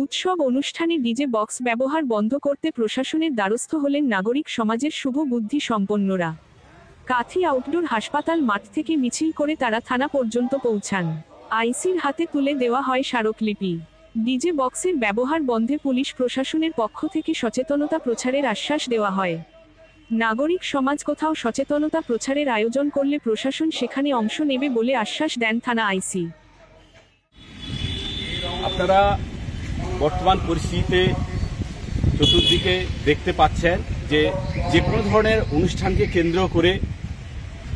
উৎসব অনুষ্ঠানে DJ box ব্যবহার বন্ধ করতে প্রশাসনের দ্বারস্থ হলেন নাগরিক সমাজের শুভ বুদ্ধি সম্পন্নরা। কাথি আউটডোর হাসপাতাল মাঠ থেকে মিছিল করে তারা থানা পর্যন্ত পৌঁছান। আইসির হাতে তুলে দেওয়া হয় স্মারকলিপি। ডিজে বক্সের ব্যবহার বন্ধে পুলিশ প্রশাসনের পক্ষ থেকে সচেতনতা প্রচারের আশ্বাস দেওয়া হয়। নাগরিক সমাজ কোথাও সচেতনতা প্রচারের আয়োজন করলে প্রশাসন সেখানে অংশ নেবে বলে আশ্বাস দেন থানা আইসি। আপনারা বর্তমান পরিস্থিতিতে চতুর্দিকে দেখতে পাচ্ছেন যে কোনো ধরনের অনুষ্ঠানকে কেন্দ্র করে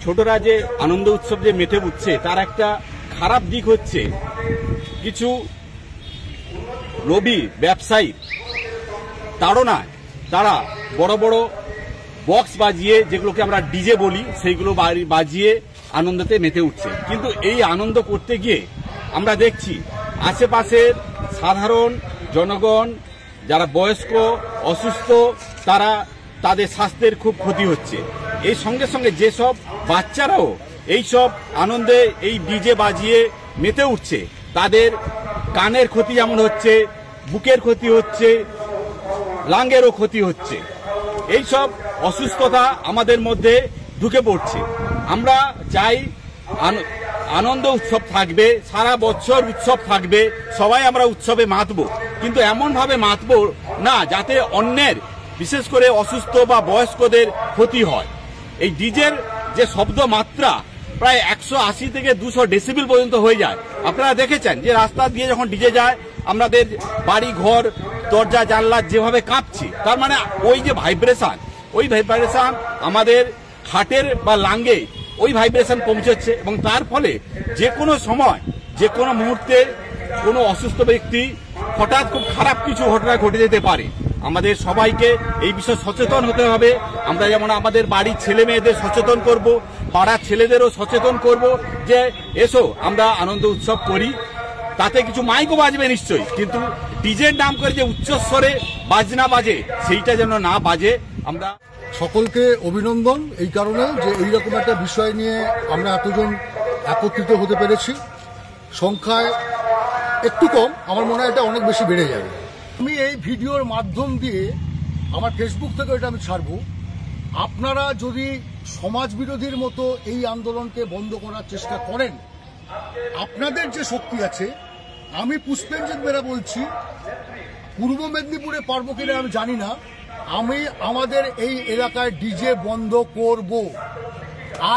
ছোটরা যে আনন্দ উৎসব যে মেতে উঠছে তার একটা খারাপ দিক হচ্ছে কিছু রবি ব্যবসায়ী তাড়নায় তারা বড় বড় বক্স বাজিয়ে, যেগুলোকে আমরা ডিজে বলি, সেইগুলো বাজিয়ে আনন্দতে মেতে উঠছে। কিন্তু এই আনন্দ করতে গিয়ে আমরা দেখছি আশেপাশের সাধারণ জনগণ যারা বয়স্ক অসুস্থ তাদের স্বাস্থ্যের খুব ক্ষতি হচ্ছে। এই সঙ্গে সঙ্গে যেসব বাচ্চারাও এইসব আনন্দে এই ডিজে বাজিয়ে মেতে উঠছে তাদের কানের ক্ষতি যেমন হচ্ছে, বুকের ক্ষতি হচ্ছে, লাঙ্গেরও ক্ষতি হচ্ছে। এইসব অসুস্থতা আমাদের মধ্যে ঢুকে পড়ছে। আমরা চাই আনন্দ উৎসব থাকবে, সারা বছর উৎসব থাকবে, সবাই আমরা উৎসবে মাতবো, কিন্তু এমনভাবে মাতবো না যাতে অন্যের বিশেষ করে অসুস্থ বা বয়স্কদের ক্ষতি হয়। এই ডিজের যে শব্দ মাত্রা প্রায় 180 থেকে 200 ডেসিবেল পর্যন্ত হয়ে যায়। আপনারা দেখেছেন যে রাস্তা দিয়ে যখন ডিজে যায় আমাদের বাড়ি ঘর দরজা জানলা যেভাবে কাঁপছে, তার মানে ওই যে ভাইব্রেশন, ওই ভাইব্রেশন আমাদের হার্টের বা লাঙ্গে ওই ভাইব্রেশন পৌঁছচ্ছে এবং তার ফলে যে কোনো সময় যে কোনো মুহূর্তে কোনো অসুস্থ ব্যক্তি হঠাৎ খুব খারাপ কিছু ঘটনা ঘটে যেতে পারে। আমাদের সবাইকে এই বিষয়ে সচেতন হতে হবে। আমরা যেমন আমাদের বাড়ির ছেলে মেয়েদের সচেতন করব, পাড়ার ছেলেদেরও সচেতন করব যে এসো আমরা আনন্দ উৎসব করি। তাতে কিছু মাইকও বাজবে নিশ্চয়ই, কিন্তু ডিজের নাম করে যে উচ্চস্বরে বাজনা বাজে সেইটা যেন না বাজে। আমরা সকলকে অভিনন্দন এই কারণে যে এইরকম একটা বিষয় নিয়ে আমরা এতজন একত্রিত হতে পেরেছি। সংখ্যায় একটু কম, আমার মনে হয় এটা অনেক বেশি বেড়ে যাবে। আমি এই ভিডিওর মাধ্যম দিয়ে আমার ফেসবুক থেকে এটা আমি ছাড়ব। আপনারা যদি সমাজ বিরোধীর মতো এই আন্দোলনকে বন্ধ করার চেষ্টা করেন, আপনাদের যে শক্তি আছে, আমি পুষ্পেঞ্জিত বেরা বলছি, পূর্ব মেদিনীপুরে পারবো কিনা আমি জানি না, আমি আমাদের এই এলাকায় ডিজে বন্ধ করব।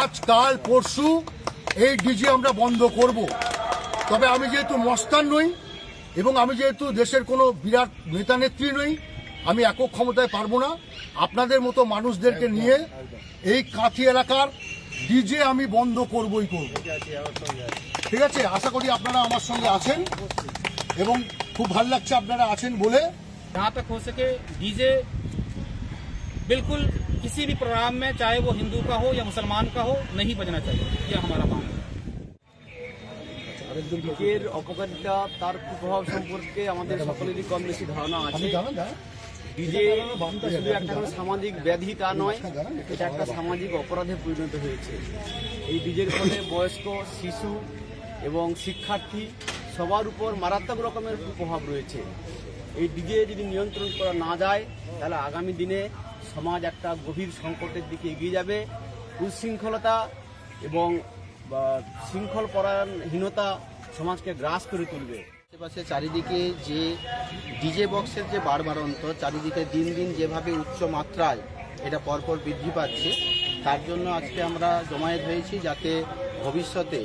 আজ কাল পরশু এই ডিজে আমরা বন্ধ করব। তবে আমি যেহেতু মস্তান নই এবং আমি যেহেতু দেশের কোনো বিরাট নেতা নেত্রী নই, আমি একক ক্ষমতায় পারবো না। আপনাদের মতো মানুষদেরকে নিয়ে এই কাঁথি এলাকার ডিজে আমি বন্ধ করবই করব। ঠিক আছে, আশা করি আপনারা আমার সঙ্গে আছেন এবং খুব ভালো লাগছে আপনারা আছেন বলে। जहाँ तक हो सके डीजे बिल्कुल किसी भी प्रोग्राम में, चाहे वो हिंदू का हो या मुसलमान का हो, नहीं बजना चाहिए। ये हमारा मानना है। ডিজের অপকারিতা, তার কুপ্রভাব সম্পর্কে আমাদের সকলেরই কম বেশি ধারণা আছে। ডিজে শুধু একটা সামাজিক ব্যাধি তা নয়, এটা একটা সামাজিক অপরাধে পরিণত হয়েছে। এই ডিজের ফলে বয়স্ক, শিশু এবং শিক্ষার্থী সবার উপর মারাত্মক রকমের কুপ্রভাব রয়েছে। এই ডিজে যদি নিয়ন্ত্রণ করা না যায় তাহলে আগামী দিনে সমাজ একটা গভীর সংকটের দিকে এগিয়ে যাবে। উচ্ছৃঙ্খলতা এবং শৃঙ্খল পরায়ণহীনতা সমাজকে গ্রাস করে তুলবে। আশেপাশে চারিদিকে যে ডিজে বক্সের যে বাড়বাড়ন্ত, চারিদিকে দিন দিন যেভাবে উচ্চ মাত্রায় এটা পরপর বৃদ্ধি পাচ্ছে, তার জন্য আজকে আমরা জমায়েত হয়েছি যাতে ভবিষ্যতে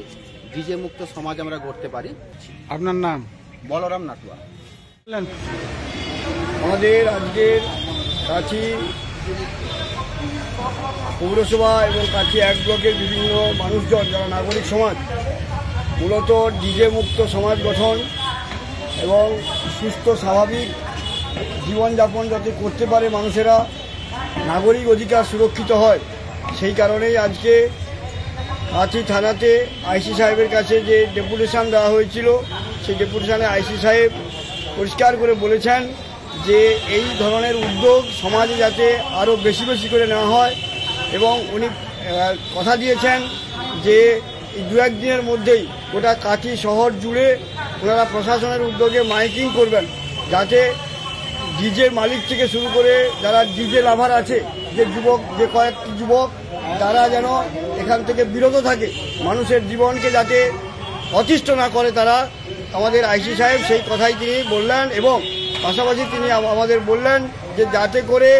ডিজে মুক্ত সমাজ আমরা গড়তে পারি। আপনার নাম? বলরাম নাটুয়া। আমাদের আজকের কাঁথি পৌরসভা এবং কাঁথি 1 ব্লকের বিভিন্ন মানুষজন যারা নাগরিক সমাজ, মূলত ডিজে মুক্ত সমাজ গঠন এবং সুস্থ স্বাভাবিক জীবনযাপন যাতে করতে পারে মানুষেরা, নাগরিক অধিকার সুরক্ষিত হয়, সেই কারণেই আজকে কাঁথি থানাতে আইসি সাহেবের কাছে যে ডেপুটেশন দেওয়া হয়েছিল, সেই ডেপুটেশনে আইসি সাহেব পরিষ্কার করে বলেছেন যে এই ধরনের উদ্যোগ সমাজে যাতে আরও বেশি বেশি করে নেওয়া হয় এবং উনি কথা দিয়েছেন যে এই 2-1 দিনের মধ্যেই গোটা কাঁথি শহর জুড়ে ওনারা প্রশাসনের উদ্যোগে মাইকিং করবেন যাতে ডিজের মালিক থেকে শুরু করে যারা ডিজে লাভার আছে, যে যুবক, যে কয়েকটি যুবক, তারা যেন এখান থেকে বিরত থাকে, মানুষের জীবনকে যাতে অতিষ্ঠ না করে তারা। আমাদের আইসি সাহেব সেই কথাই তিনি বললেন এবং পাশাপাশি তিনি আমাদের বললেন যে যাতে করে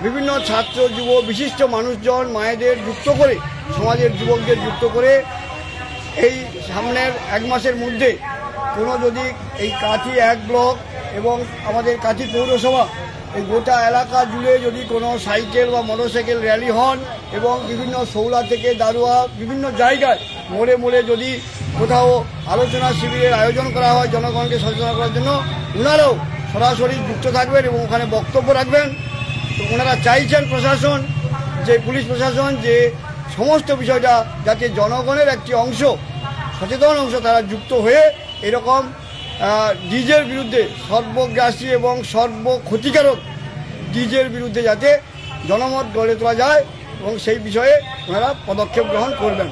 বিভিন্ন ছাত্র, যুব, বিশিষ্ট মানুষজন, মায়েদের যুক্ত করে, সমাজের যুবকদের যুক্ত করে এই সামনের 1 মাসের মধ্যে কোনো যদি এই কাঁথি 1 ব্লক এবং আমাদের কাঁথি পৌরসভা এই গোটা এলাকা জুড়ে যদি কোনো সাইকেল বা মোটরসাইকেল র্যালি হন এবং বিভিন্ন সৌলা থেকে দারুয়া বিভিন্ন জায়গায় মোড়ে মোড়ে যদি কোথাও আলোচনা শিবিরের আয়োজন করা হয় জনগণকে সচেতন করার জন্য, ওনারাও সরাসরি যুক্ত থাকবেন এবং ওখানে বক্তব্য রাখবেন। তো ওনারা চাইছেন প্রশাসন, যে পুলিশ প্রশাসন, যে সমস্ত বিষয়টা যাতে জনগণের একটি অংশ, সচেতন অংশ তারা যুক্ত হয়ে এরকম ডিজের বিরুদ্ধে, সর্বগ্রাসী এবং সর্বক্ষতিকারক ডিজের বিরুদ্ধে যাতে জনমত গড়ে তোলা যায় এবং সেই বিষয়ে ওনারা পদক্ষেপ গ্রহণ করবেন।